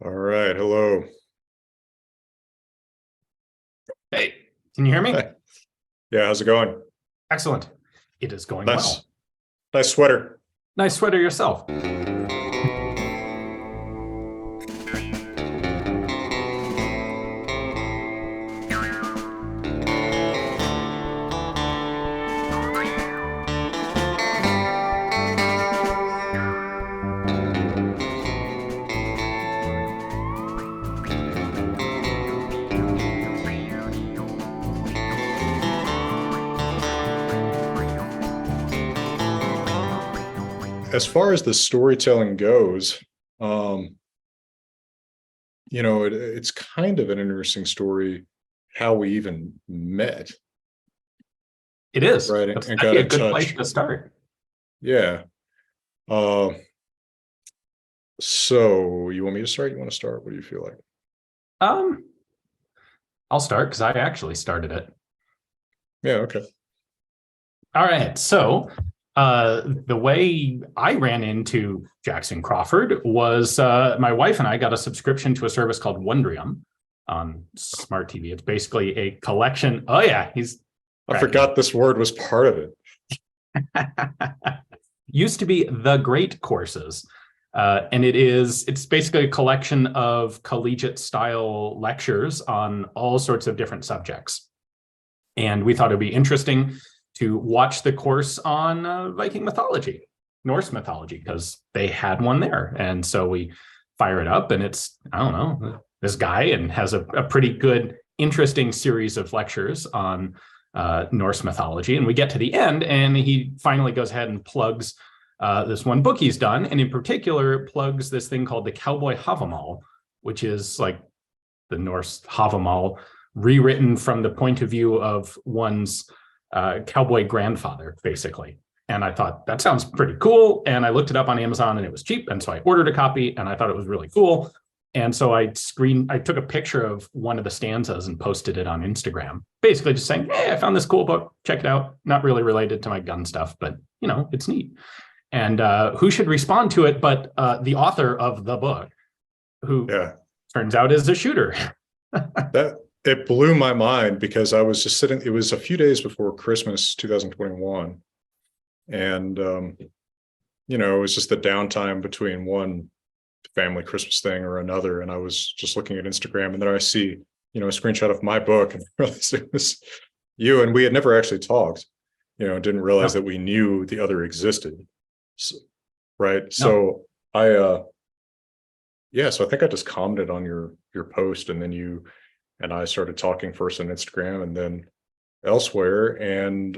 All right. Hello. Hey, can you hear me? Hi. Yeah, how's it going? Excellent. It is going Nice. well. Nice sweater. Nice sweater yourself. As far as the storytelling goes, um, it's kind of an interesting story how we even met, It is. right? That's And got actually a in good place touch. to start. Yeah. Uh, so you want me to start? You want to start? What do you feel like? Um, I'll start because I actually started it. Yeah, okay. All right. So the way I ran into Jackson Crawford was my wife and I got a subscription to a service called Wondrium on Smart TV. It's basically a collection. Oh, yeah, he's I cracking forgot this word was part of it. used to be The Great Courses. And it's basically a collection of collegiate style lectures on all sorts of different subjects. And we thought it'd be interesting to watch the course on Viking mythology, Norse mythology, because they had one there. And so we fire it up, and it's, I don't know, this guy, and has a pretty good, interesting series of lectures on Norse mythology. And we get to the end, and he finally goes ahead and plugs this one book he's done, and in particular plugs this thing called the Cowboy Havamal, which is like the Norse Havamal rewritten from the point of view of one's cowboy grandfather, basically. And I thought that sounds pretty cool. And I looked it up on Amazon, and it was cheap. And so I ordered a copy, and I thought it was really cool. And so I took a picture of one of the stanzas and posted it on Instagram, basically just saying, hey, I found this cool book. Check it out. Not really related to my gun stuff, but it's neat. And who should respond to it but the author of the book, who turns out is a shooter. That it blew my mind because I was just sitting. It was a few days before Christmas 2021, and it was just the downtime between one family Christmas thing or another, and I was just looking at Instagram, and then I see a screenshot of my book, and I realized it was you, and we had never actually talked. Didn't realize that we knew the other existed. So, right. No. So so I think I just commented on your post, and then you and I started talking first on Instagram and then elsewhere. And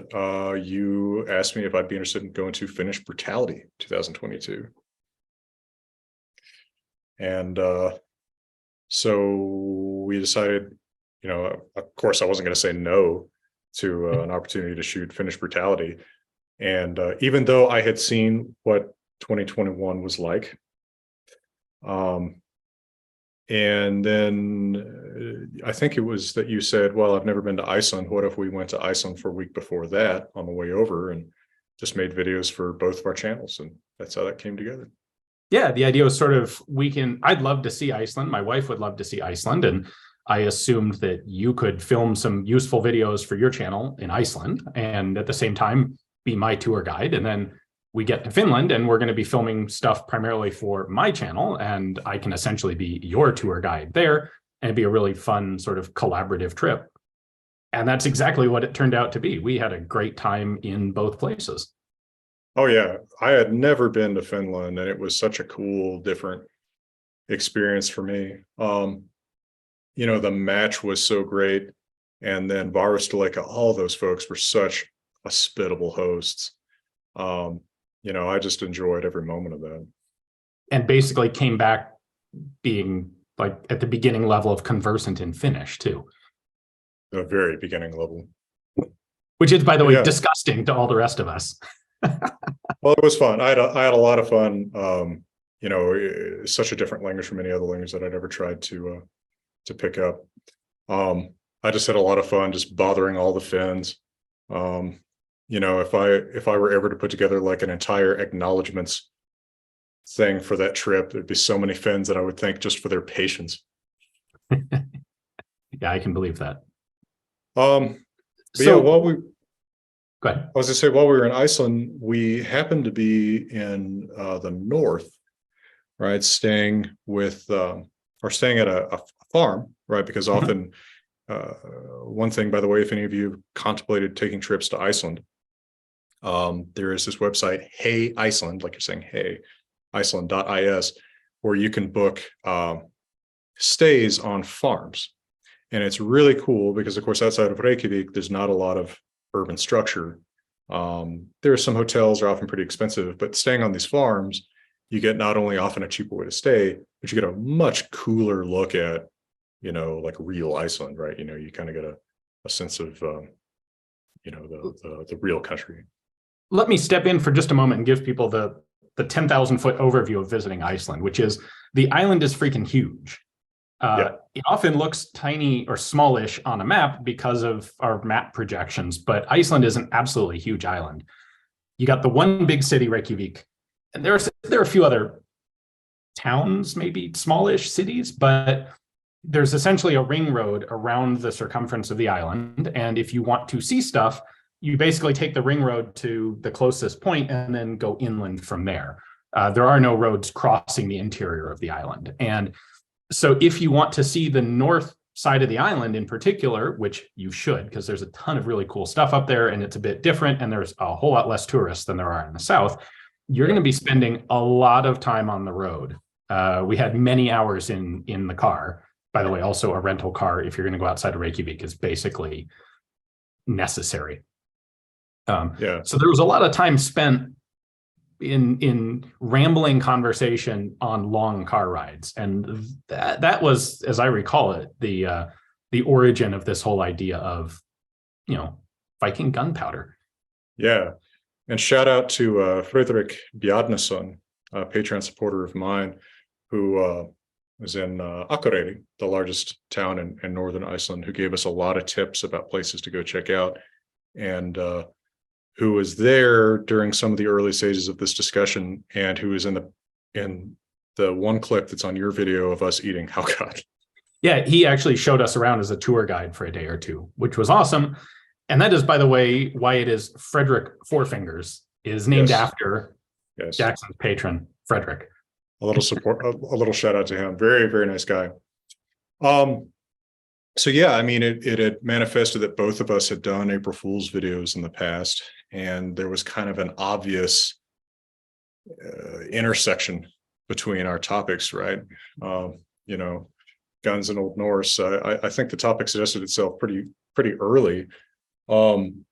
you asked me if I'd be interested in going to Finnish Brutality 2022. And so we decided, of course, I wasn't going to say no to an opportunity to shoot Finnish Brutality. And even though I had seen what 2021 was like, and then I think it was that you said, well, I've never been to Iceland. What if we went to Iceland for a week before that on the way over and just made videos for both of our channels? And that's how that came together. Yeah, the idea was sort of, I'd love to see Iceland. My wife would love to see Iceland. And I assumed that you could film some useful videos for your channel in Iceland and at the same time be my tour guide. And then we get to Finland, and we're going to be filming stuff primarily for my channel, and I can essentially be your tour guide there, and it'd be a really fun sort of collaborative trip. And that's exactly what it turned out to be. We had a great time in both places. Oh yeah, I had never been to Finland, and it was such a cool, different experience for me. The match was so great, and then Varusteleka, all those folks were such hospitable hosts. I just enjoyed every moment of that. And basically came back being like at the beginning level of conversant in Finnish too. The very beginning level. Which is, by the way, disgusting to all the rest of us. Well, it was fun. I had a lot of fun. Such a different language from any other language that I'd ever tried to pick up. I just had a lot of fun just bothering all the Finns. If I were ever to put together like an entire acknowledgements thing for that trip. There'd be so many Finns that I would thank just for their patience. Yeah, I can believe that. But So, yeah, while we go ahead. I was going to say, while we were in Iceland, we happened to be in the north, right? Staying at a farm, right? Because often, one thing, by the way, if any of you contemplated taking trips to Iceland, there is this website, Hey Iceland, like you're saying, Hey, Iceland.is, where you can book stays on farms. And it's really cool because, of course, outside of Reykjavik, there's not a lot of urban structure. There are some hotels are often pretty expensive, but staying on these farms, you get not only often a cheaper way to stay, but you get a much cooler look at, like real Iceland, right? You kind of get a sense of, the real country. Let me step in for just a moment and give people the 10,000 foot overview of visiting Iceland, which is the island is freaking huge. It often looks tiny or smallish on a map because of our map projections, but Iceland is an absolutely huge island. You got the one big city, Reykjavik, and there are a few other towns, maybe smallish cities, but there's essentially a ring road around the circumference of the island. And if you want to see stuff, you basically take the ring road to the closest point and then go inland from there. There are no roads crossing the interior of the island. And so if you want to see the north side of the island in particular, which you should, because there's a ton of really cool stuff up there and it's a bit different and there's a whole lot less tourists than there are in the south, you're going to be spending a lot of time on the road. We had many hours in the car. By the way, also a rental car, if you're going to go outside of Reykjavik, is basically necessary. So there was a lot of time spent in rambling conversation on long car rides, and that was, as I recall it, the origin of this whole idea of Viking gunpowder. Yeah, and shout out to Fredrik Bjarnason, a Patreon supporter of mine, who was in Akureyri, the largest town in northern Iceland, who gave us a lot of tips about places to go check out, and who was there during some of the early stages of this discussion, and who was in the one clip that's on your video of us eating haukat. Yeah, he actually showed us around as a tour guide for a day or two, which was awesome. And that is, by the way, why it is Frederick Four Fingers is named after Jackson's patron, Frederick. A little support, a little shout out to him. Very, very nice guy. So yeah, I mean, it had manifested that both of us had done April Fool's videos in the past, and there was kind of an obvious intersection between our topics, right? Guns and Old Norse. I think the topic suggested itself pretty early, and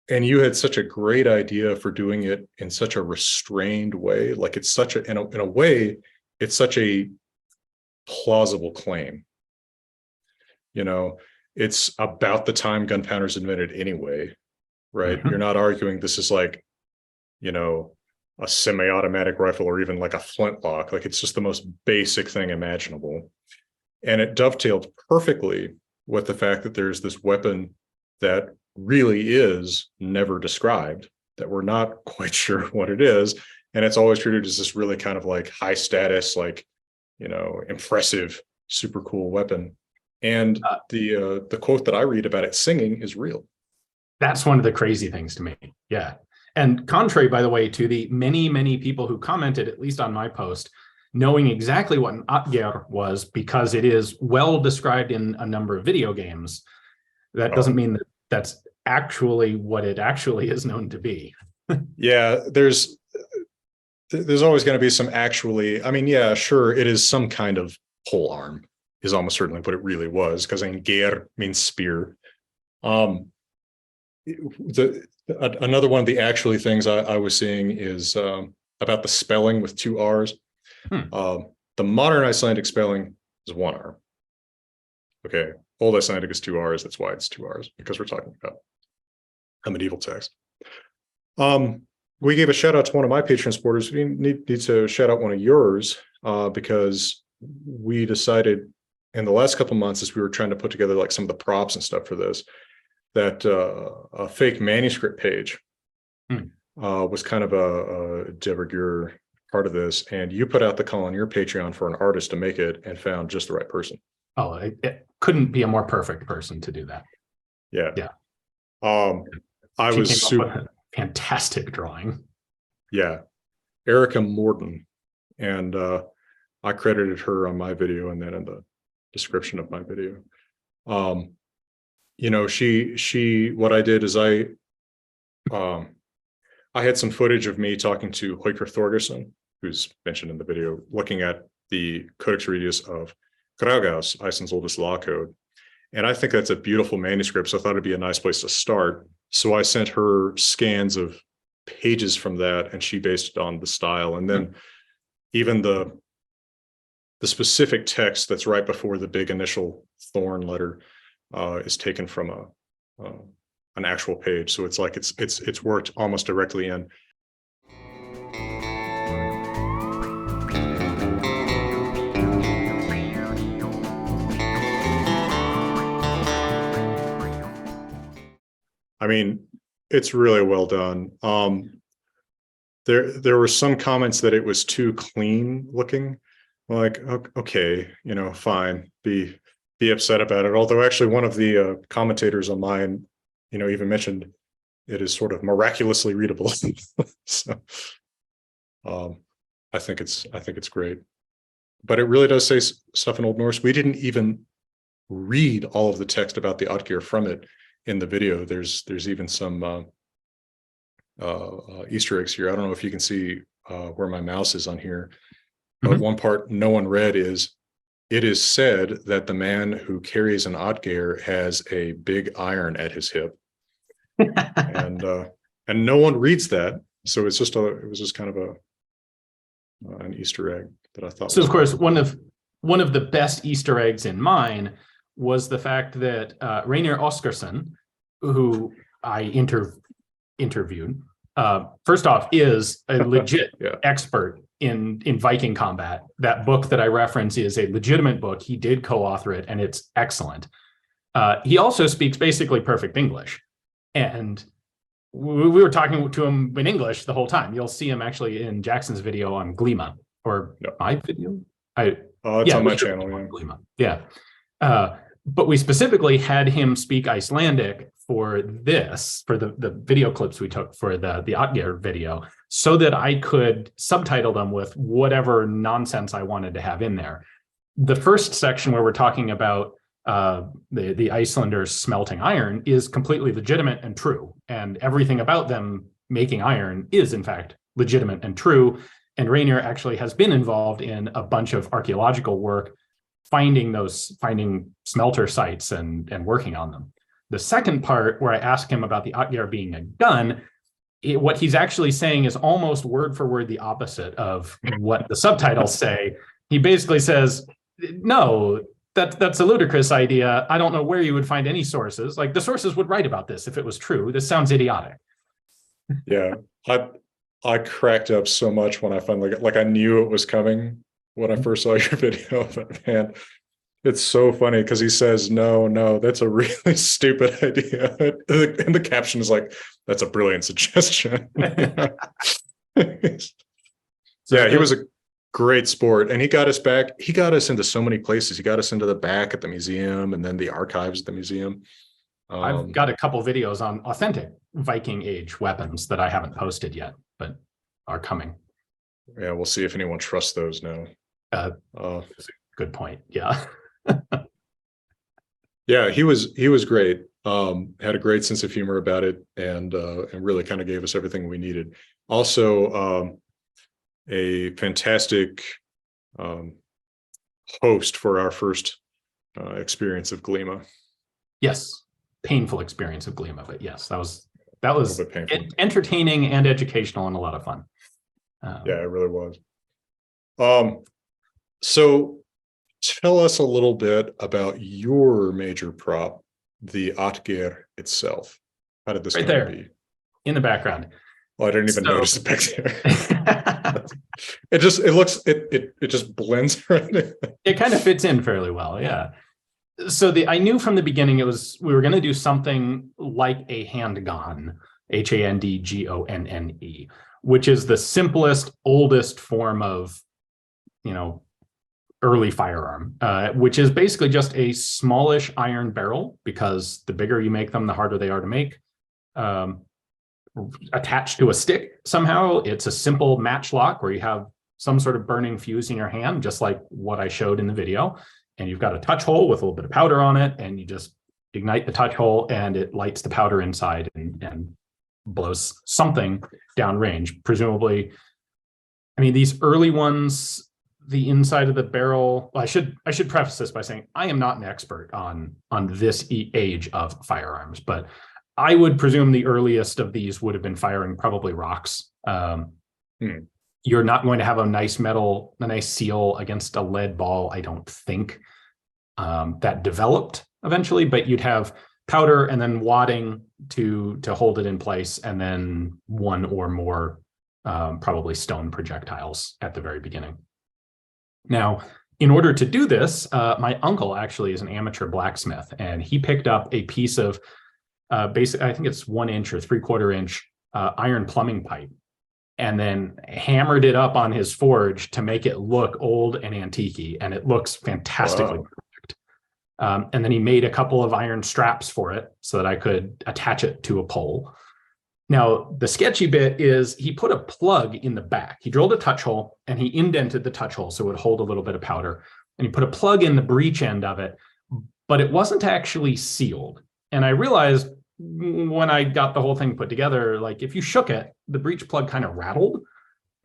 you had such a great idea for doing it in such a restrained way. Like it's such in a way, it's such a plausible claim. It's about the time gunpowder's invented anyway, right? Mm-hmm. You're not arguing this is like, a semi-automatic rifle or even like a flintlock. Like it's just the most basic thing imaginable. And it dovetailed perfectly with the fact that there's this weapon that really is never described, that we're not quite sure what it is. And it's always treated as this really kind of like high status, like, impressive, super cool weapon. And the quote that I read about it singing is real. That's one of the crazy things to me. Yeah. And contrary, by the way, to the many, many people who commented, at least on my post, knowing exactly what an Atgeir was because it is well described in a number of video games, that doesn't mean that that's actually what it actually is known to be. Yeah, there's always going to be some actually, I mean, yeah, sure, it is some kind of pole arm is almost certainly what it really was, because geir means spear. Another one of the actually things I was seeing is about the spelling with two R's. The modern Icelandic spelling is one R. Okay, Old Icelandic is two R's. That's why it's two R's, because we're talking about a medieval text. We gave a shout out to one of my Patreon supporters. We need to shout out one of yours because we decided in the last couple of months, as we were trying to put together like some of the props and stuff for this, that a fake manuscript page was kind of a de rigueur part of this, and you put out the call on your Patreon for an artist to make it and found just the right person. Oh, it couldn't be a more perfect person to do that. Yeah. Yeah. I She was came super, up with a fantastic drawing. yeah, Erica Morton. And I credited her on my video and then in the description of my video. You know, what I did is I had some footage of me talking to Haukur Thorgerson, who's mentioned in the video, looking at the Codex Regius of Grágás, Iceland's oldest law code. And I think that's a beautiful manuscript, so I thought it'd be a nice place to start. So I sent her scans of pages from that, and she based it on the style. And then even the specific text that's right before the big initial thorn letter is taken from an actual page. So it's like it's worked almost directly in. I mean, it's really well done. There were some comments that it was too clean looking. Like, okay, you know, fine, be upset about it. Although actually one of the commentators on mine, you know, even mentioned it is sort of miraculously readable. So I think it's great. But it really does say stuff in Old Norse. We didn't even read all of the text about the Otgir from it in the video. There's even some Easter eggs here. I don't know if you can see where my mouse is on here, but one part no one read is, it is said that the man who carries an Otgir has a big iron at his hip, and no one reads that. So it was just kind of an Easter egg that I thought. So of course, one of the best Easter eggs in mine was the fact that Rainier Oskarsson, who I interviewed, first off, is a legit expert in Viking combat. That book that I reference is a legitimate book. He did co-author it, and it's excellent. He also speaks basically perfect English, and we were talking to him in English the whole time. You'll see him actually in Jackson's video on Glima, or my video. It's on my channel. Glima. Yeah. But we specifically had him speak Icelandic for the video clips we took for the Otgir video, so that I could subtitle them with whatever nonsense I wanted to have in there. The first section where we're talking about the Icelanders smelting iron is completely legitimate and true. And everything about them making iron is in fact legitimate and true. And Rainier actually has been involved in a bunch of archaeological work, finding smelter sites and working on them. The second part, where I asked him about the Otgir being a gun, what he's actually saying is almost word for word the opposite of what the subtitles say. He basically says, no, that's a ludicrous idea. I don't know where you would find any sources. Like, the sources would write about this if it was true. This sounds idiotic. Yeah, I cracked up so much when I finally got, like, I knew it was coming when I first saw your video, but man, it's so funny because he says, no, that's a really stupid idea. And the caption is like, that's a brilliant suggestion. Yeah, he was a great sport, and he got us back. He got us into so many places. He got us into the back at the museum and then the archives at the museum. I've got a couple videos on authentic Viking age weapons that I haven't posted yet, but are coming. Yeah, we'll see if anyone trusts those now. Good point. Yeah. Yeah, he was great. Had a great sense of humor about it, and really kind of gave us everything we needed. Also, a fantastic host for our first experience of Glima. Yes, painful experience of Glima, but yes, that was entertaining and educational and a lot of fun. Yeah, it really was. So tell us a little bit about your major prop, the Otgir itself. How did this right come there to be? In the background? Well, I didn't even notice it back there. It just blends right in. It kind of fits in fairly well, yeah. So I knew from the beginning we were going to do something like a handgun, HANDGONNE, which is the simplest, oldest form of, early firearm, which is basically just a smallish iron barrel, because the bigger you make them, the harder they are to make. Attached to a stick somehow. It's a simple matchlock where you have some sort of burning fuse in your hand, just like what I showed in the video. And you've got a touch hole with a little bit of powder on it, and you just ignite the touch hole and it lights the powder inside and blows something downrange. Presumably, I mean, these early ones, the inside of the barrel, I should preface this by saying I am not an expert on this age of firearms, but I would presume the earliest of these would have been firing probably rocks. You're not going to have a nice seal against a lead ball, I don't think, that developed eventually, but you'd have powder and then wadding to hold it in place, and then one or more probably stone projectiles at the very beginning. Now, in order to do this, my uncle actually is an amateur blacksmith, and he picked up a piece of basic, I think it's 1 inch or 3/4 inch iron plumbing pipe, and then hammered it up on his forge to make it look old and antique-y, and it looks fantastically perfect. And then he made a couple of iron straps for it so that I could attach it to a pole. Now, the sketchy bit is he put a plug in the back. He drilled a touch hole and he indented the touch hole so it would hold a little bit of powder. And he put a plug in the breech end of it, but it wasn't actually sealed. And I realized when I got the whole thing put together, like if you shook it, the breech plug kind of rattled.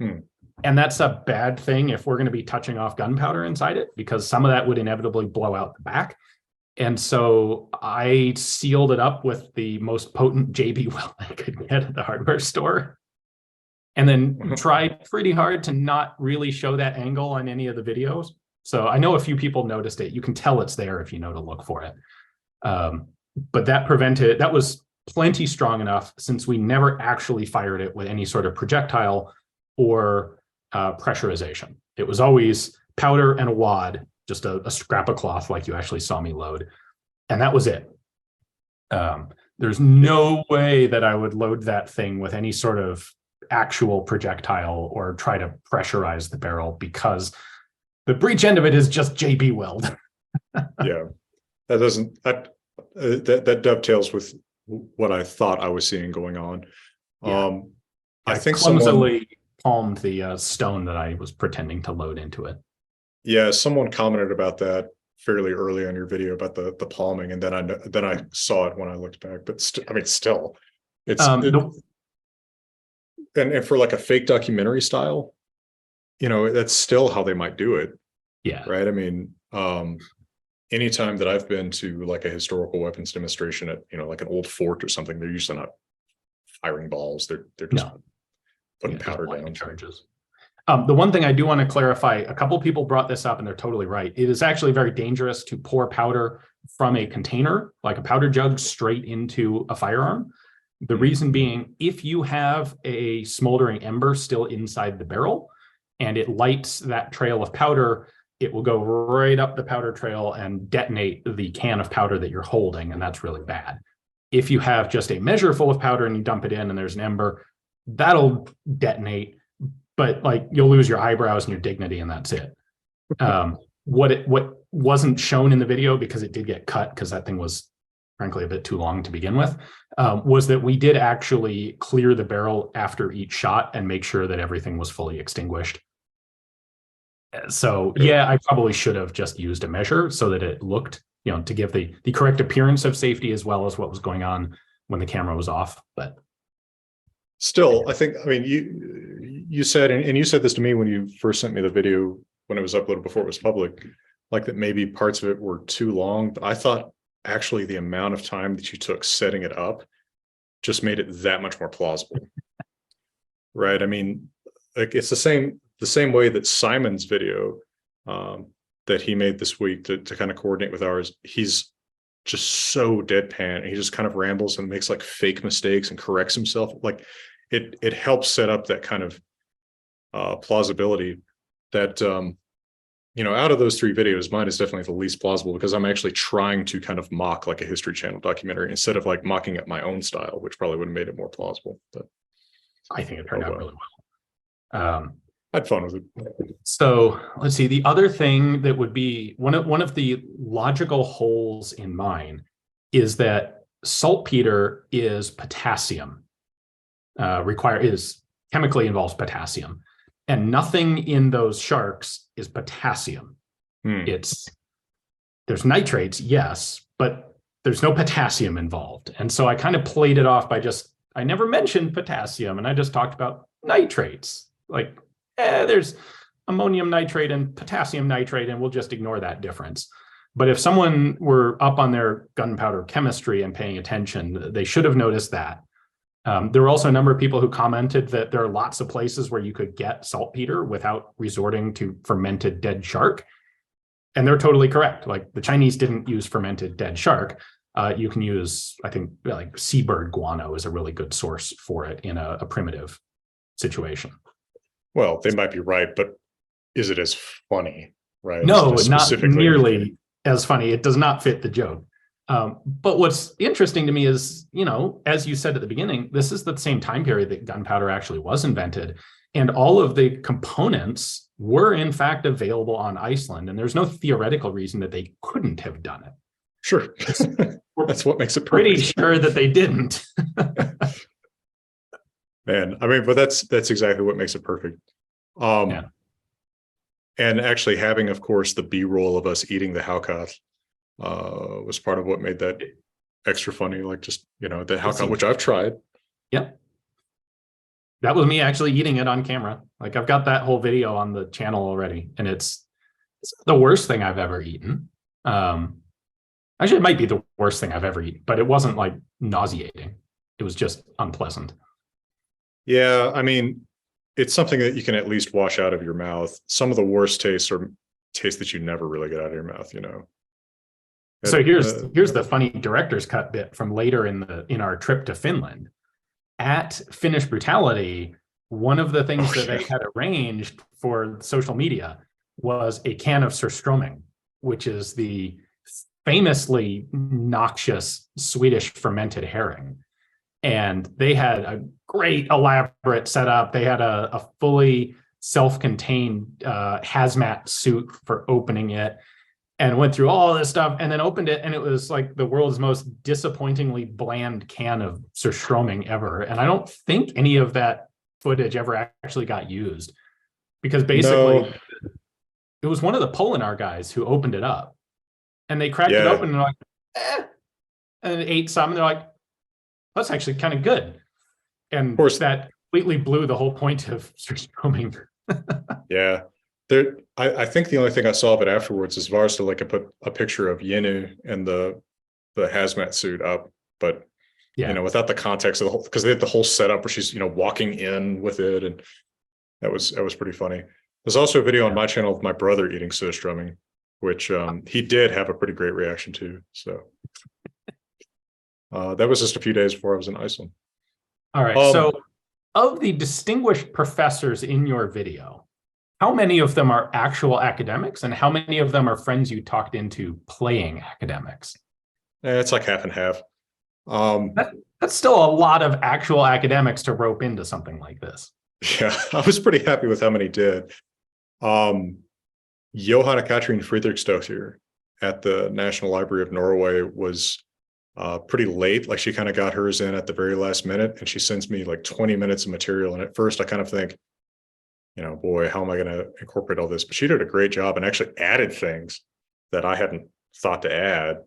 And that's a bad thing if we're going to be touching off gunpowder inside it, because some of that would inevitably blow out the back. And so I sealed it up with the most potent JB weld I could get at the hardware store, and then tried pretty hard to not really show that angle on any of the videos. So I know a few people noticed it. You can tell it's there if you know to look for it. But that was plenty strong enough, since we never actually fired it with any sort of projectile or pressurization. It was always powder and a wad, just a scrap of cloth like you actually saw me load. And that was it. There's no way that I would load that thing with any sort of actual projectile or try to pressurize the barrel, because the breech end of it is just JB weld. Yeah, that dovetails with what I thought I was seeing going on. Yeah. I think clumsily palmed the stone that I was pretending to load into it. Yeah, someone commented about that fairly early on your video about the palming, and then I saw it when I looked back. But still, it's and for like a fake documentary style, that's still how they might do it. Yeah. Right. I mean, anytime that I've been to like a historical weapons demonstration at like an old fort or something, they're usually not firing balls. They're just putting powder down. Charges. The one thing I do want to clarify, a couple people brought this up and they're totally right. It is actually very dangerous to pour powder from a container, like a powder jug, straight into a firearm. The reason being, if you have a smoldering ember still inside the barrel and it lights that trail of powder, it will go right up the powder trail and detonate the can of powder that you're holding, and that's really bad. If you have just a measure full of powder and you dump it in and there's an ember, that'll detonate, but like you'll lose your eyebrows and your dignity, and that's it. What wasn't shown in the video, because it did get cut because that thing was frankly a bit too long to begin with, was that we did actually clear the barrel after each shot and make sure that everything was fully extinguished. So yeah, I probably should have just used a measure so that it looked, to give the correct appearance of safety as well as what was going on when the camera was off. But still, you said, and you said this to me when you first sent me the video when it was uploaded before it was public, like that maybe parts of it were too long. But I thought actually the amount of time that you took setting it up just made it that much more plausible. Right? I mean, like it's the same way that Simon's video that he made this week to kind of coordinate with ours, he's just so deadpan. He just kind of rambles and makes like fake mistakes and corrects himself. Like it helps set up that kind of plausibility that out of those 3 videos, mine is definitely the least plausible, because I'm actually trying to kind of mock like a History Channel documentary instead of like mocking up my own style, which probably would have made it more plausible. But I think it turned out really well. I had fun with it. So let's see. The other thing that would be one of the logical holes in mine is that saltpeter is potassium. Is chemically involves potassium, and nothing in those sharks is potassium. There's nitrates, yes, but there's no potassium involved. And so I kind of played it off by I never mentioned potassium, and I just talked about nitrates. Like, there's ammonium nitrate and potassium nitrate, and we'll just ignore that difference. But if someone were up on their gunpowder chemistry and paying attention, they should have noticed that. There were also a number of people who commented that there are lots of places where you could get saltpeter without resorting to fermented dead shark. And they're totally correct. Like, the Chinese didn't use fermented dead shark. You can use, I think, like seabird guano is a really good source for it in a primitive situation. Well, they might be right, but is it as funny, right? No, not nearly as funny. It does not fit the joke. But what's interesting to me is, as you said at the beginning, this is the same time period that gunpowder actually was invented. And all of the components were in fact available on Iceland. And there's no theoretical reason that they couldn't have done it. Sure. That's what makes it perfect. Pretty sure that they didn't. Man, I mean, but that's exactly what makes it perfect. And actually having, of course, the B-roll of us eating the halcott was part of what made that extra funny. Like, just, the halcott, which I've tried. Yep. That was me actually eating it on camera. Like, I've got that whole video on the channel already, and it's the worst thing I've ever eaten. Actually, it might be the worst thing I've ever eaten, but it wasn't like nauseating. It was just unpleasant. Yeah, I mean, it's something that you can at least wash out of your mouth. Some of the worst tastes are tastes that you never really get out of your mouth, So here's the funny director's cut bit from later in our trip to Finland. At Finnish Brutality, one of the things that they had arranged for social media was a can of surströmming, which is the famously noxious Swedish fermented herring. And they had a great elaborate setup. They had a fully self-contained hazmat suit for opening it, and went through all this stuff and then opened it. And it was like the world's most disappointingly bland can of surströmming ever. And I don't think any of that footage ever actually got used, because basically it was one of the Polinar guys who opened it up, and they cracked it open and they're like, and ate some, and they're like, that's actually kind of good. And of course, that completely blew the whole point of surströmming. Yeah. I think the only thing I saw of it afterwards is Varsta put a picture of Yenu and the hazmat suit up, but without the context of the whole, because they had the whole setup where she's walking in with it, and that was pretty funny. There's also a video on my channel of my brother eating surströmming, which he did have a pretty great reaction to. So that was just a few days before I was in Iceland. All right. So of the distinguished professors in your video, how many of them are actual academics, and how many of them are friends you talked into playing academics? It's like half and half. That's still a lot of actual academics to rope into something like this. Yeah, I was pretty happy with how many did. Johanna Katrin Friedrichsdottir at the National Library of Norway was pretty late. Like, she kind of got hers in at the very last minute, and she sends me like 20 minutes of material. And at first I kind of think, boy, how am I going to incorporate all this? But she did a great job and actually added things that I hadn't thought to add.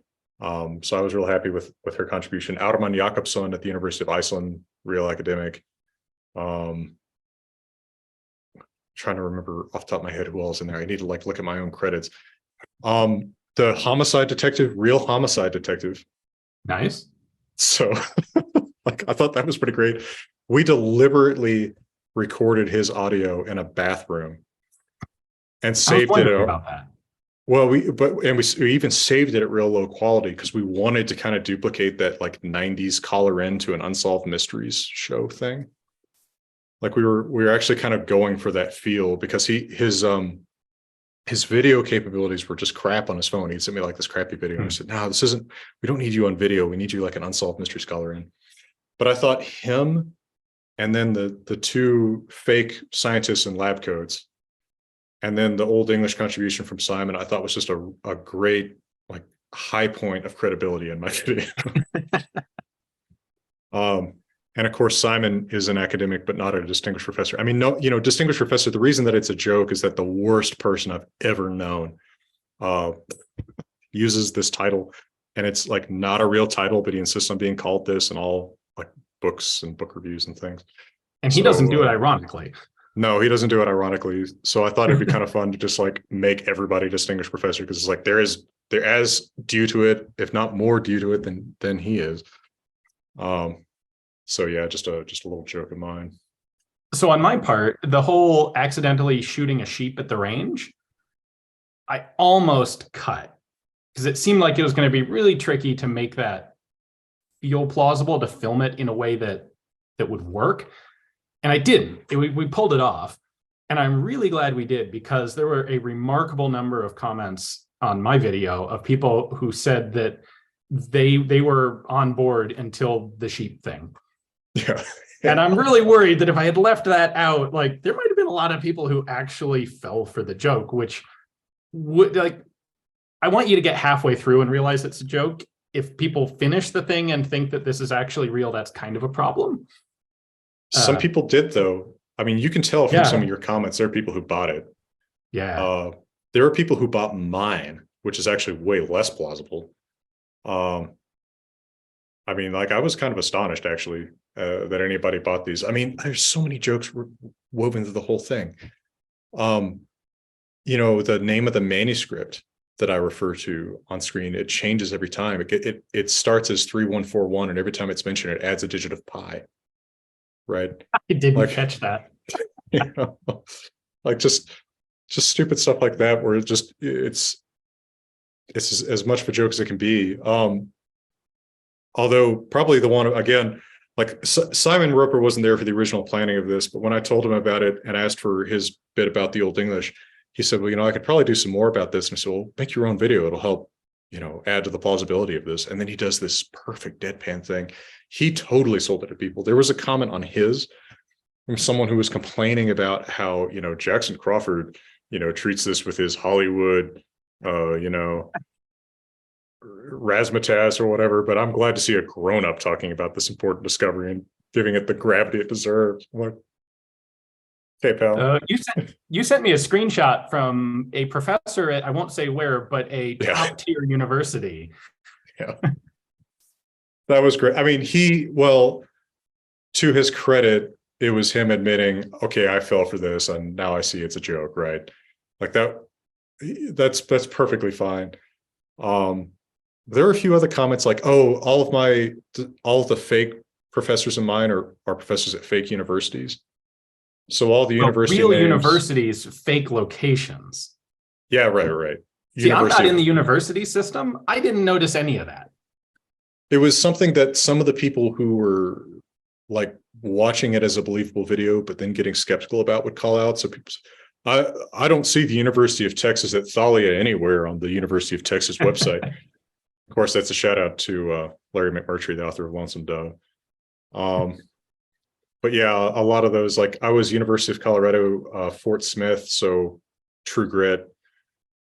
So I was real happy with her contribution. Ármann Jakobsson at the University of Iceland, real academic. Trying to remember off the top of my head who else in there. I need to look at my own credits. The homicide detective, real homicide detective. Nice. So I thought that was pretty great. We deliberately recorded his audio in a bathroom and saved it. About that. Well, we even saved it at real low quality because we wanted to kind of duplicate that like 90s collar in to an Unsolved Mysteries show thing. Like, we were actually kind of going for that feel, because his video capabilities were just crap on his phone. He sent me like this crappy video. And I said, no, we don't need you on video. We need you like an Unsolved Mystery scholar in. But I thought him and then the two fake scientists in lab coats, and then the Old English contribution from Simon, I thought was just a great, like, high point of credibility in my video. And of course, Simon is an academic, but not a distinguished professor. I mean, no, distinguished professor, the reason that it's a joke is that the worst person I've ever known uses this title, and it's like not a real title, but he insists on being called this in all like books and book reviews and things. And he doesn't do it ironically. No, he doesn't do it ironically. So I thought it'd be kind of fun to just like make everybody distinguished professor, because it's like they're as due to it, if not more due to it than he is. So yeah, just a little joke of mine. So on my part, the whole accidentally shooting a sheep at the range, I almost cut, because it seemed like it was going to be really tricky to make that feel plausible, to film it in a way that would work. And I didn't. We pulled it off. And I'm really glad we did, because there were a remarkable number of comments on my video of people who said that they were on board until the sheep thing. Yeah. And I'm really worried that if I had left that out, like, there might have been a lot of people who actually fell for the joke, which would, like, I want you to get halfway through and realize it's a joke. If people finish the thing and think that this is actually real, that's kind of a problem. Some people did, though. I mean, you can tell from some of your comments, there are people who bought it. Yeah. There are people who bought mine, which is actually way less plausible. I mean, like, I was kind of astonished, actually, that anybody bought these. I mean, there's so many jokes woven into the whole thing. The name of the manuscript that I refer to on screen, it changes every time. It starts as 3141, and every time it's mentioned, it adds a digit of pi. Right? I didn't catch that. Like just stupid stuff like that, where it's as much of a joke as it can be. Although probably the one, again, like Simon Roper wasn't there for the original planning of this, but when I told him about it and asked for his bit about the Old English, he said, well, I could probably do some more about this. And I said, well, make your own video. It'll help, add to the plausibility of this. And then he does this perfect deadpan thing. He totally sold it to people. There was a comment on his from someone who was complaining about how, Jackson Crawford, treats this with his Hollywood, razzmatazz or whatever, but I'm glad to see a grown-up talking about this important discovery and giving it the gravity it deserves. I'm like, okay, pal. You sent me a screenshot from a professor at, I won't say where, but a top-tier university. Yeah. That was great. I mean, to his credit, it was him admitting, okay, I fell for this, and now I see it's a joke, right? Like that's perfectly fine. There are a few other comments like, oh, all of the fake professors of mine are professors at fake universities. So all the university real names, universities, fake locations. Yeah, right. See, I'm not in the university system. I didn't notice any of that. It was something that some of the people who were like watching it as a believable video, but then getting skeptical about would call out. So people, I don't see the University of Texas at Thalia anywhere on the University of Texas website. Of course, that's a shout out to Larry McMurtry, the author of Lonesome Dove. But yeah, a lot of those, like I was University of Colorado, Fort Smith, so True Grit.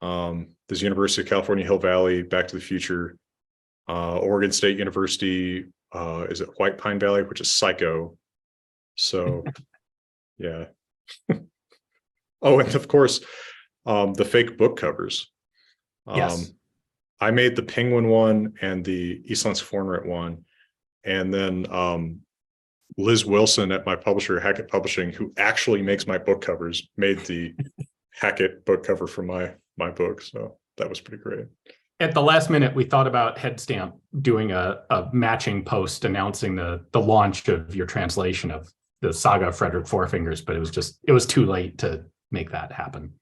There's University of California, Hill Valley, Back to the Future. Oregon State University, is it White Pine Valley, which is Psycho. So yeah. Oh, and of course, the fake book covers. Yes. I made the Penguin one and the Eastland's Fornrit one. And then Liz Wilson at my publisher, Hackett Publishing, who actually makes my book covers, made the Hackett book cover for my book. So that was pretty great. At the last minute, we thought about Headstamp doing a matching post announcing the launch of your translation of the Saga of Frederick Four Fingers, but it was too late to make that happen.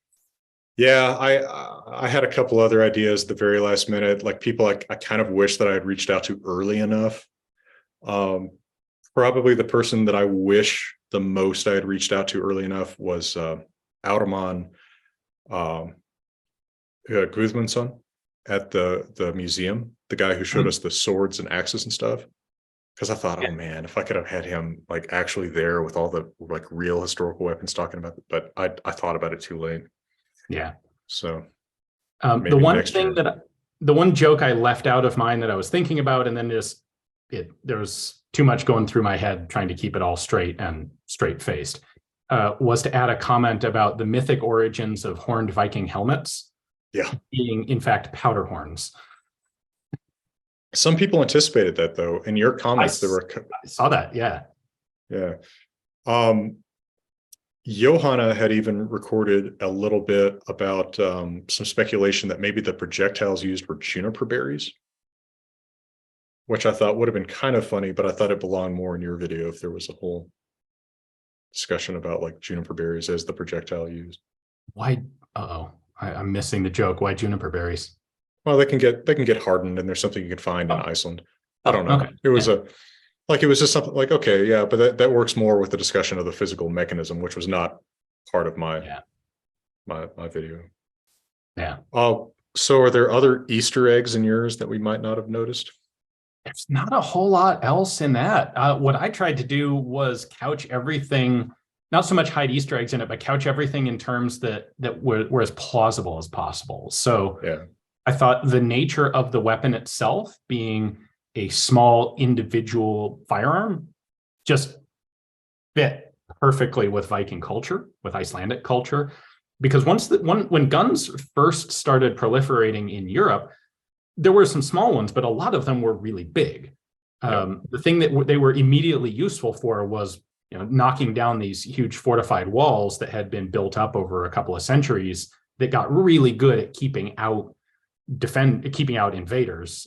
Yeah, I had a couple other ideas at the very last minute, like people I kind of wish that I had reached out to early enough. Probably the person that I wish the most I had reached out to early enough was Auderman Gudmundsson at the museum, the guy who showed us the swords and axes and stuff. because I thought, oh man, if I could have had him like actually there with all the like real historical weapons talking about it, but I thought about it too late. Yeah. So The maybe one next thing year. the one joke I left out of mine that I was thinking about, and then there was too much going through my head trying to keep it all straight and straight faced, was to add a comment about the mythic origins of horned Viking helmets Yeah. being, in fact, powder horns. Some people anticipated that though. In your comments, there were, I saw that. Yeah. yeah. Johanna had even recorded a little bit about some speculation that maybe the projectiles used were juniper berries, which I thought would have been kind of funny, but I thought it belonged more in your video if there was a whole discussion about like juniper berries as the projectile used. Why? I'm missing the joke. Why juniper berries? Well, they can get hardened, and there's something you can find in Iceland. I don't know. Okay. It was it was just something like, okay, yeah, but that works more with the discussion of the physical mechanism, which was not part of my video. Yeah. So are there other Easter eggs in yours that we might not have noticed? There's not a whole lot else in that. What I tried to do was couch everything, not so much hide Easter eggs in it, but couch everything in terms that were as plausible as possible. So yeah. I thought the nature of the weapon itself being a small individual firearm just fit perfectly with Viking culture, with Icelandic culture, because when guns first started proliferating in Europe, there were some small ones, but a lot of them were really big. The thing that they were immediately useful for was, knocking down these huge fortified walls that had been built up over a couple of centuries that got really good at keeping out invaders.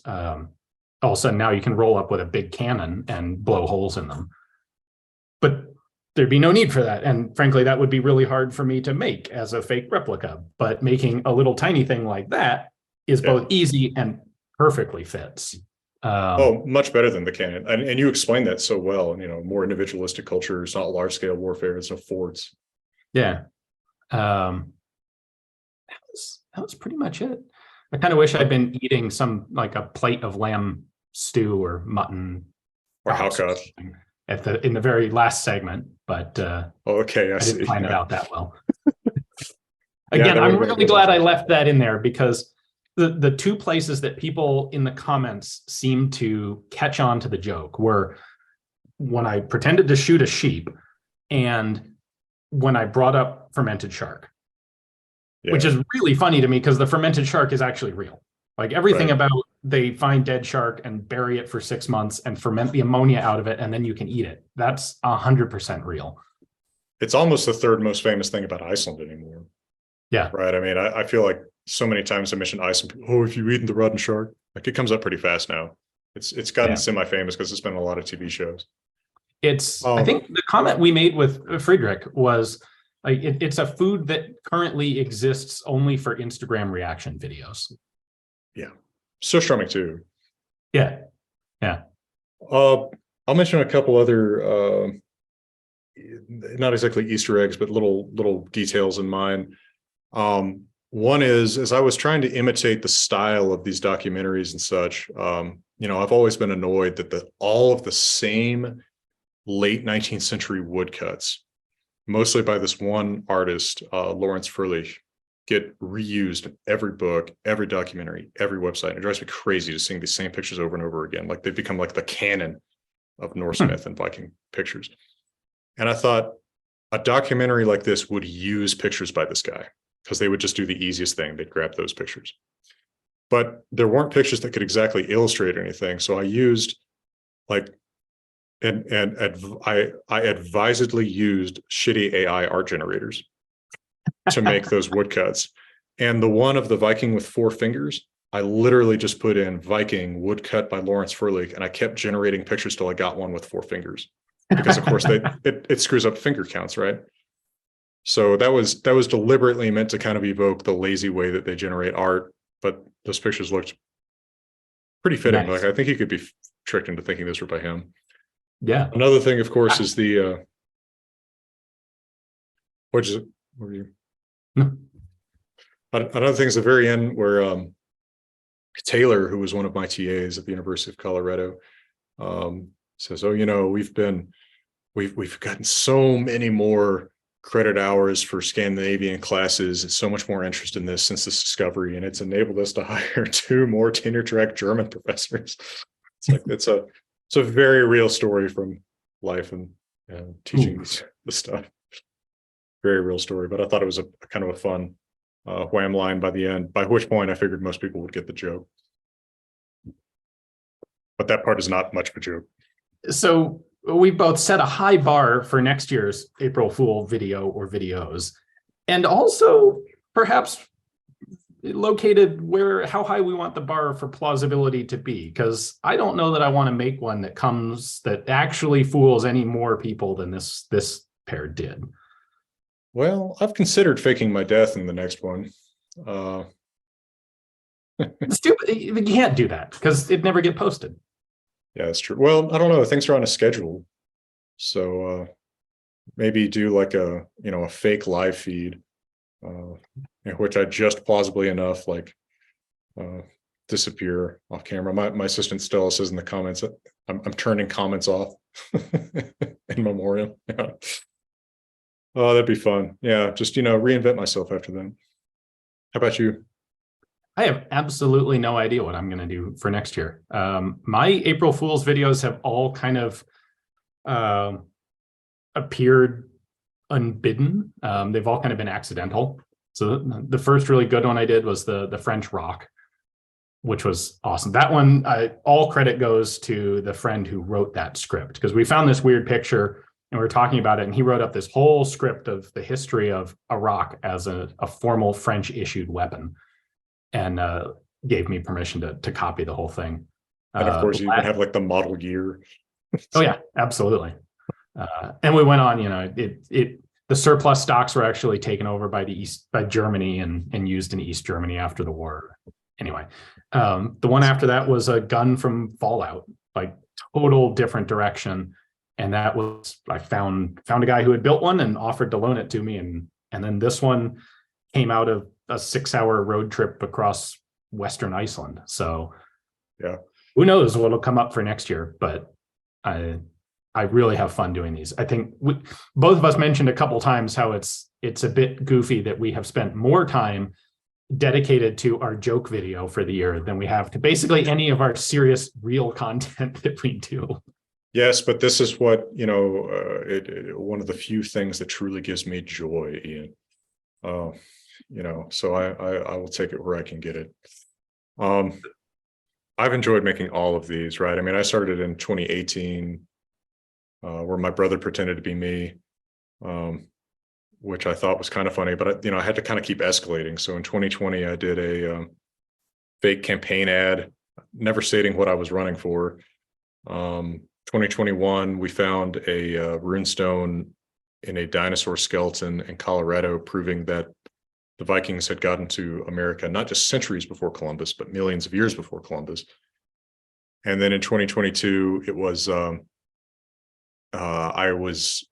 All of a sudden now you can roll up with a big cannon and blow holes in them. But there'd be no need for that. And frankly, that would be really hard for me to make as a fake replica. But making a little tiny thing like that is both easy and perfectly fits. Much better than the cannon. And you explained that so well. More individualistic culture. It's not large scale warfare. It's no forts. Yeah. That was pretty much it. I kind of wish I'd been eating like a plate of lamb stew or mutton or halkot in the very last segment, but okay, I didn't plan it out that well. Again, I'm really glad I left that in there, because the two places that people in the comments seemed to catch on to the joke were when I pretended to shoot a sheep and when I brought up fermented shark. Which is really funny to me because the fermented shark is actually real. Like everything about they find dead shark and bury it for 6 months and ferment the ammonia out of it, and then you can eat it. That's 100% real. It's almost the third most famous thing about Iceland anymore. Yeah. Right. I mean, I feel like so many times I mention Iceland. Oh, if you've eaten the rotten shark, like it comes up pretty fast now. It's gotten semi-famous because it's been a lot of TV shows. I think the comment we made with Friedrich was, like, it's a food that currently exists only for Instagram reaction videos. Yeah. Surströmming too. Yeah. Yeah. I'll mention a couple other, not exactly Easter eggs, but little details in mine. One is, as I was trying to imitate the style of these documentaries and such, I've always been annoyed that all of the same late 19th century woodcuts, mostly by this one artist, Lawrence Fröhlich, get reused in every book, every documentary, every website. And it drives me crazy to seeing the same pictures over and over again. Like they've become like the canon of Norse myth and Viking pictures. And I thought a documentary like this would use pictures by this guy because they would just do the easiest thing. They'd grab those pictures. But there weren't pictures that could exactly illustrate anything. So I used I advisedly used shitty AI art generators to make those woodcuts. And the one of the Viking with 4 fingers, I literally just put in Viking woodcut by Lawrence Fröhlich, and I kept generating pictures till I got one with 4 fingers. Because of course it screws up finger counts, right? So that was deliberately meant to kind of evoke the lazy way that they generate art, but those pictures looked pretty fitting. Nice. Like I think you could be tricked into thinking those were by him. Yeah. Another thing, of course, is the what is it? What were you? Another thing is the very end where Taylor, who was one of my TAs at the University of Colorado, says, oh, we've gotten so many more credit hours for Scandinavian classes. It's so much more interest in this since this discovery, and it's enabled us to hire 2 more tenure track German professors. It's like it's a very real story from life and teaching the stuff. Very real story, but I thought it was a kind of a fun wham line by the end, by which point I figured most people would get the joke. But that part is not much of a joke. So we both set a high bar for next year's April Fool video or videos, and also perhaps located how high we want the bar for plausibility to be, because I don't know that I want to make one that actually fools any more people than this pair did. Well, I've considered faking my death in the next one. Stupid. You can't do that because it'd never get posted. Yeah, that's true. Well, I don't know. Things are on a schedule. So maybe do like a fake live feed, in which I just plausibly enough disappear off camera. My assistant Stella says in the comments that I'm turning comments off in memoriam. Yeah. Oh, that'd be fun. Yeah, just reinvent myself after that. How about you? I have absolutely no idea what I'm going to do for next year. My April Fool's videos have all kind of appeared unbidden. They've all kind of been accidental. So the first really good one I did was the French rock, which was awesome. That one, all credit goes to the friend who wrote that script, because we found this weird picture and we were talking about it, and he wrote up this whole script of the history of a rock as a formal French issued weapon, and gave me permission to copy the whole thing. And of course, you even have the model year. Oh yeah, absolutely. And we went on. The surplus stocks were actually taken over by Germany and used in East Germany after the war. Anyway, the one after that was a gun from Fallout, total different direction. And that was, I found a guy who had built one and offered to loan it to me. And then this one came out of a 6-hour road trip across Western Iceland. So yeah, who knows what'll come up for next year, but I really have fun doing these. I think both of us mentioned a couple times how it's a bit goofy that we have spent more time dedicated to our joke video for the year than we have to basically any of our serious real content that we do. Yes, but this is what, one of the few things that truly gives me joy, Ian. So I will take it where I can get it. I've enjoyed making all of these, right? I mean, I started in 2018, where my brother pretended to be me, which I thought was kind of funny, but I had to kind of keep escalating. So in 2020, I did a fake campaign ad, never stating what I was running for. 2021, we found a runestone in a dinosaur skeleton in Colorado, proving that the Vikings had gotten to America not just centuries before Columbus, but millions of years before Columbus. And then in 2022, it was I was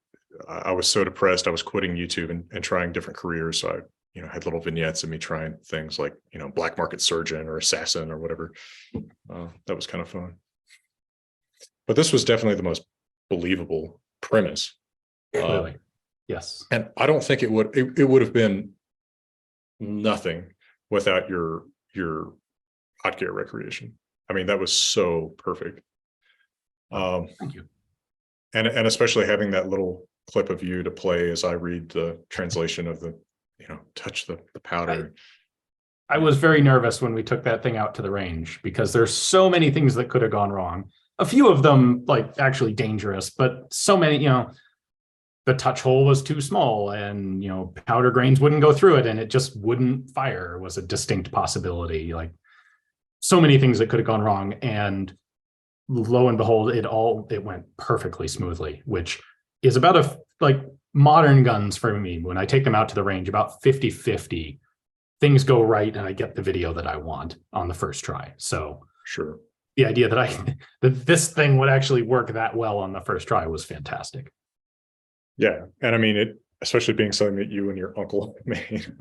so depressed, I was quitting YouTube and trying different careers. So I had little vignettes of me trying things like black market surgeon or assassin or whatever. That was kind of fun. But this was definitely the most believable premise. Clearly. Yes. And I don't think it would have been nothing without your hot gear recreation. I mean, that was so perfect. Thank you. And especially having that little clip of you to play as I read the translation of the, touch the powder. I was very nervous when we took that thing out to the range because there's so many things that could have gone wrong. A few of them actually dangerous, but so many, the touch hole was too small and, powder grains wouldn't go through it and it just wouldn't fire was a distinct possibility. So many things that could have gone wrong. And lo and behold, it went perfectly smoothly, which is about modern guns for me. When I take them out to the range, about 50-50 things go right and I get the video that I want on the first try. So sure. The idea that this thing would actually work that well on the first try was fantastic. Yeah. And I mean, it, especially being something that you and your uncle made.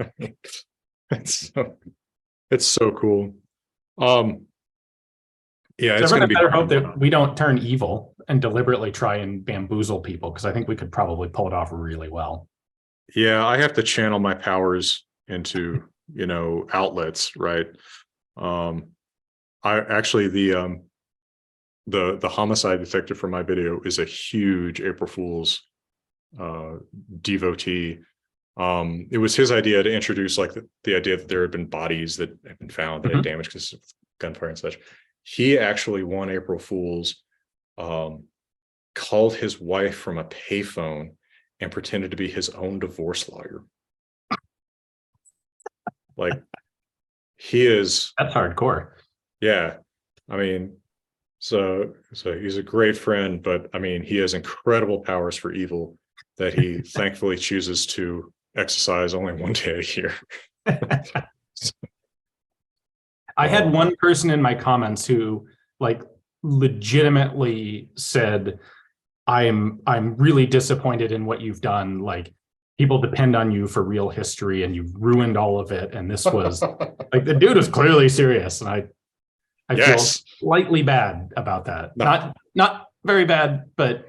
It's so cool. Yeah, So it's going to everyone be. better hope that we don't turn evil and deliberately try and bamboozle people, because I think we could probably pull it off really well. Yeah, I have to channel my powers into, outlets, right? Um, I actually the homicide detective for my video is a huge April Fool's devotee. It was his idea to introduce like the idea that there had been bodies that had been found that had damage because of gunfire and such. He actually won April Fool's, called his wife from a payphone and pretended to be his own divorce lawyer. Like, he is. That's hardcore. Yeah. I mean, so he's a great friend, but I mean, he has incredible powers for evil that he thankfully chooses to exercise only one day a year. I had one person in my comments who like legitimately said, I'm really disappointed in what you've done. Like, people depend on you for real history and you've ruined all of it. And this was like, the dude was clearly serious. And I feel slightly bad about that. No. Not very bad, but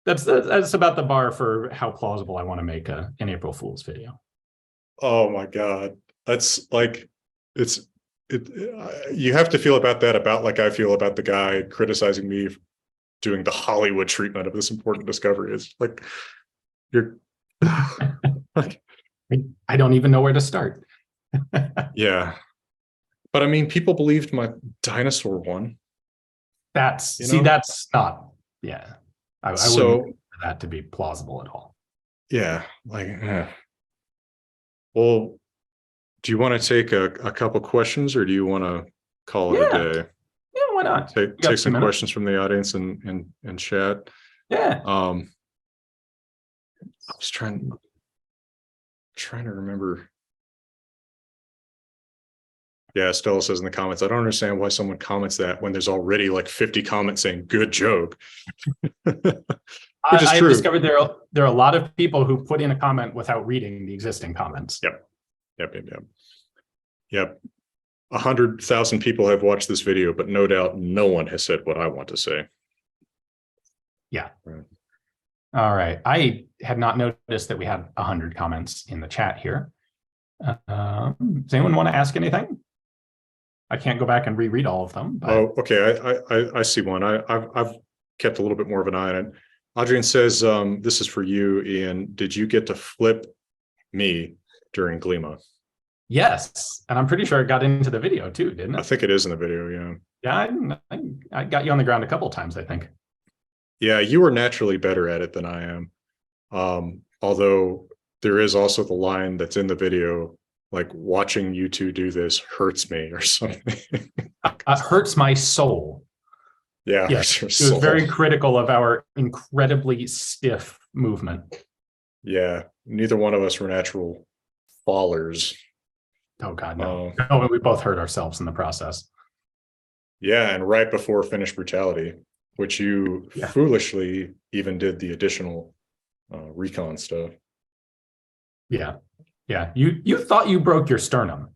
that's about the bar for how plausible I want to make an April Fool's video. Oh my God. That's like, you have to feel about that about like I feel about the guy criticizing me for doing the Hollywood treatment of this important discovery. It's like, you're I don't even know where to start. Yeah. But I mean, people believed my dinosaur one. That's not, yeah. I wouldn't consider that to be plausible at all. Yeah. Like, well, do you want to take a couple questions or do you want to call it a day? Yeah, why not? Take some questions from the audience and chat. Yeah. I was trying to remember. Yeah, Stella says in the comments, I don't understand why someone comments that when there's already like 50 comments saying good joke. Which is true. I've discovered there are a lot of people who put in a comment without reading the existing comments. Yep. 100,000 people have watched this video, but no doubt no one has said what I want to say. Yeah. Right. All right. I had not noticed that we had 100 comments in the chat here. Does anyone want to ask anything? I can't go back and reread all of them. But... Oh, okay. I see one. I've kept a little bit more of an eye on it. Adrian says, this is for you, Ian. Did you get to flip me during Glima? Yes. And I'm pretty sure it got into the video too, didn't it? I think it is in the video, yeah. Yeah, I got you on the ground a couple of times, I think. Yeah, you were naturally better at it than I am. Although there is also the line that's in the video, like, watching you two do this hurts me or something. Hurts my soul. Yeah. Yes, it was very critical of our incredibly stiff movement. Yeah, neither one of us were natural fallers. Oh God, no. No, we both hurt ourselves in the process. Yeah, and right before Finnish brutality, which you foolishly even did the additional recon stuff. Yeah. You thought you broke your sternum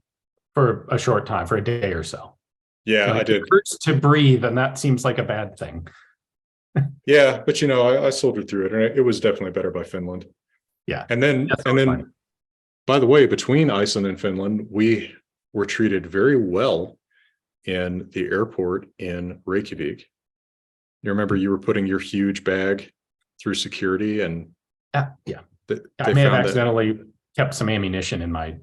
for a short time, for a day or so. Yeah, like, I did. It hurts to breathe, and that seems like a bad thing. Yeah, but I soldiered through it, and it was definitely better by Finland. Yeah, and then fine. By the way, between Iceland and Finland, we were treated very well in the airport in Reykjavik. You remember you were putting your huge bag through security, and I may have accidentally kept some ammunition in my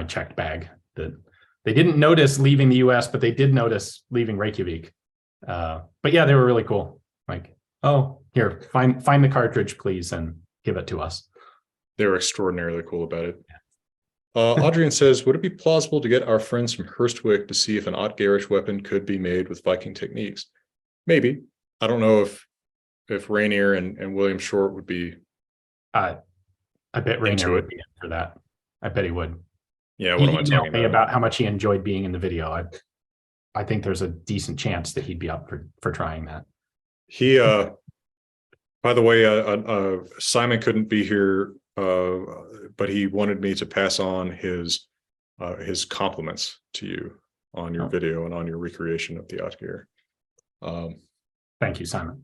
checked bag. That they didn't notice leaving the US, but they did notice leaving Reykjavik. But yeah, they were really cool. Like, oh, here, find the cartridge, please, and give it to us. They were extraordinarily cool about it. Adrian says, would it be plausible to get our friends from Hurstwick to see if an Ottgarish weapon could be made with Viking techniques? Maybe. I don't know if Rainier and William Short would be. I bet Rainier would be in for that. I bet he would. Yeah, what am I talking about how much he enjoyed being in the video. I think there's a decent chance that he'd be up for trying that. He, by the way, Simon couldn't be here, but he wanted me to pass on his compliments to you. on your video and on your recreation of the yacht gear. Thank you, Simon.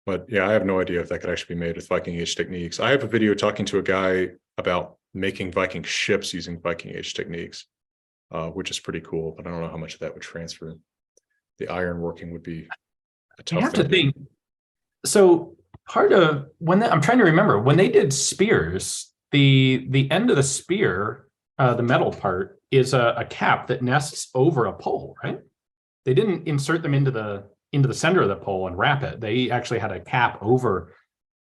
But yeah, I have no idea if that could actually be made with Viking Age techniques. I have a video talking to a guy about making Viking ships using Viking Age techniques, which is pretty cool, but I don't know how much of that would transfer. The iron working would be a tough You have thing to think. So part of I'm trying to remember when they did spears, the end of the spear, the metal part is a cap that nests over a pole, right? They didn't insert them into the center of the pole and wrap it. They actually had a cap over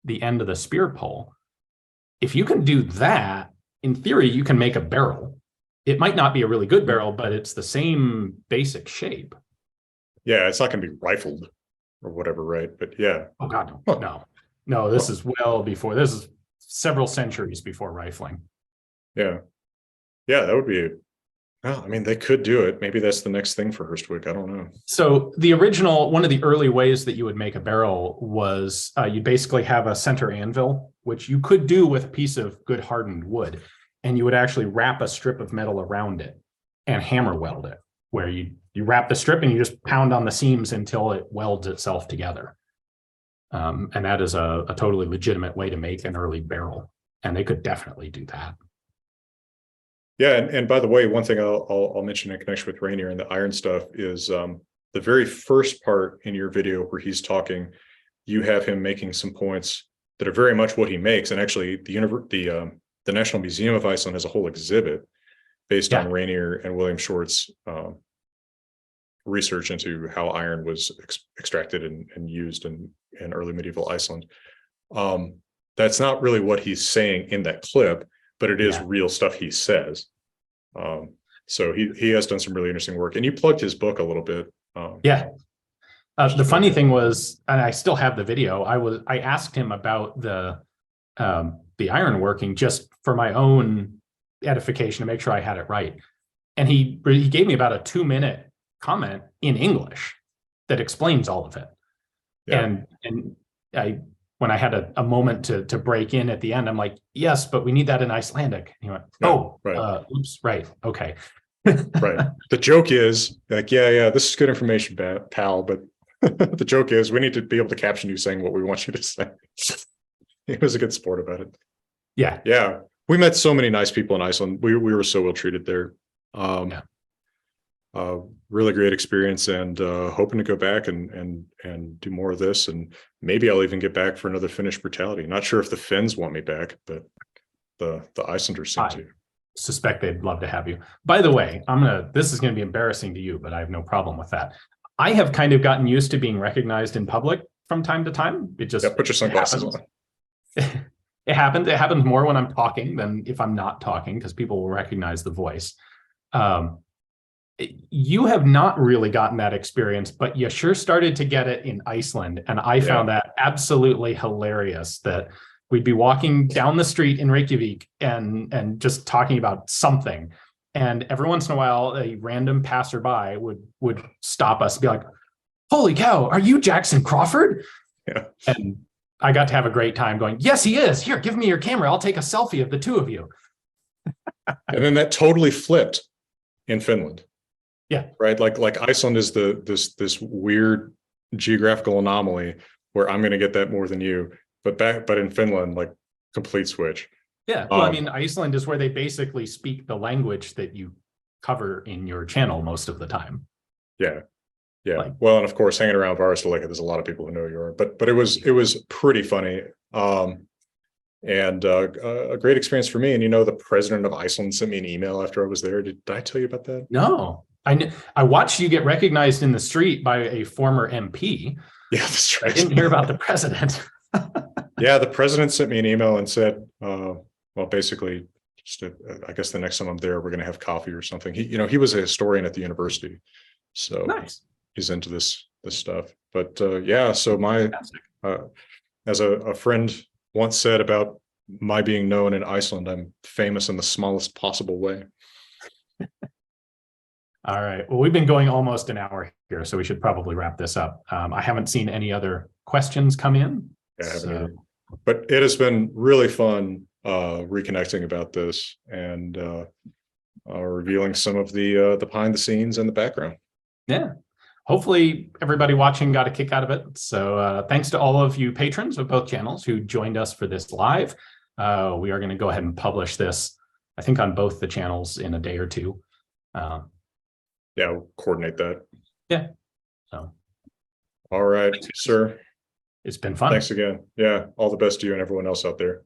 the end of the spear pole. If you can do that, in theory, you can make a barrel. It might not be a really good barrel, but it's the same basic shape. Yeah, it's not going to be rifled or whatever, right? But yeah. Oh God, no. This is well before. This is several centuries before rifling. Yeah, that would be. Well, I mean, they could do it. Maybe that's the next thing for Hurstwick. I don't know. So one of the early ways that you would make a barrel was you'd basically have a center anvil, which you could do with a piece of good hardened wood, and you would actually wrap a strip of metal around it and hammer weld it, where you wrap the strip and you just pound on the seams until it welds itself together. And that is a totally legitimate way to make an early barrel, and they could definitely do that. Yeah, and by the way, one thing I'll mention in connection with Rainier and the iron stuff is the very first part in your video where he's talking, you have him making some points that are very much what he makes, and actually the National Museum of Iceland has a whole exhibit based on Rainier and William Short's research into how iron was extracted and used in early medieval Iceland. That's not really what he's saying in that clip, but it is real stuff he says. So he has done some really interesting work, and you plugged his book a little bit. The funny thing was, and I still have the video, I asked him about the iron working just for my own edification to make sure I had it right. And he gave me about a 2-minute comment in English that explains all of it. Yeah. And when I had a moment to break in at the end, I'm like, yes, but we need that in Icelandic. And he went, oops, right, okay. Right. The joke is like, this is good information, pal, but the joke is we need to be able to caption you saying what we want you to say. He was a good sport about it. Yeah. We met so many nice people in Iceland. We were so well treated there. Really great experience, and hoping to go back and do more of this, and maybe I'll even get back for another Finnish brutality. Not sure if the Finns want me back, but the Icelanders seem to. Suspect they'd love to have you. By the way, this is going to be embarrassing to you, but I have no problem with that. I have kind of gotten used to being recognized in public from time to time. It just put your sunglasses on. It happens. It happens more when I'm talking than if I'm not talking, because people will recognize the voice. You have not really gotten that experience, but you sure started to get it in Iceland. And I found that absolutely hilarious, that we'd be walking down the street in Reykjavik and just talking about something. And every once in a while, a random passerby would stop us and be like, holy cow, are you Jackson Crawford? Yeah. And I got to have a great time going, yes, he is. Here, give me your camera. I'll take a selfie of the two of you. And then that totally flipped in Finland. Yeah. Right. Like Iceland is this weird geographical anomaly where I'm going to get that more than you, but in Finland, like complete switch. Yeah. Well, I mean, Iceland is where they basically speak the language that you cover in your channel most of the time. Yeah. Well, and of course, hanging around Varstalika, there's a lot of people who know you are, but it was pretty funny. And a great experience for me. And the president of Iceland sent me an email after I was there. Did I tell you about that? No. I watched you get recognized in the street by a former MP. Yeah, that's right. I didn't hear about the president. Yeah, the president sent me an email and said, basically, I guess the next time I'm there, we're going to have coffee or something. He was a historian at the university, so nice. He's into this stuff. But so my as a friend once said about my being known in Iceland, I'm famous in the smallest possible way. All right. Well, we've been going almost an hour here, so we should probably wrap this up. I haven't seen any other questions come in. Yeah, I haven't either. But it has been really fun reconnecting about this, and revealing some of the behind the scenes and the background. Yeah. Hopefully everybody watching got a kick out of it. So thanks to all of you patrons of both channels who joined us for this live. We are going to go ahead and publish this, I think, on both the channels in a day or two. Yeah, we'll coordinate that. Yeah. So. All right, sir. It's been fun. Thanks again. Yeah, all the best to you and everyone else out there.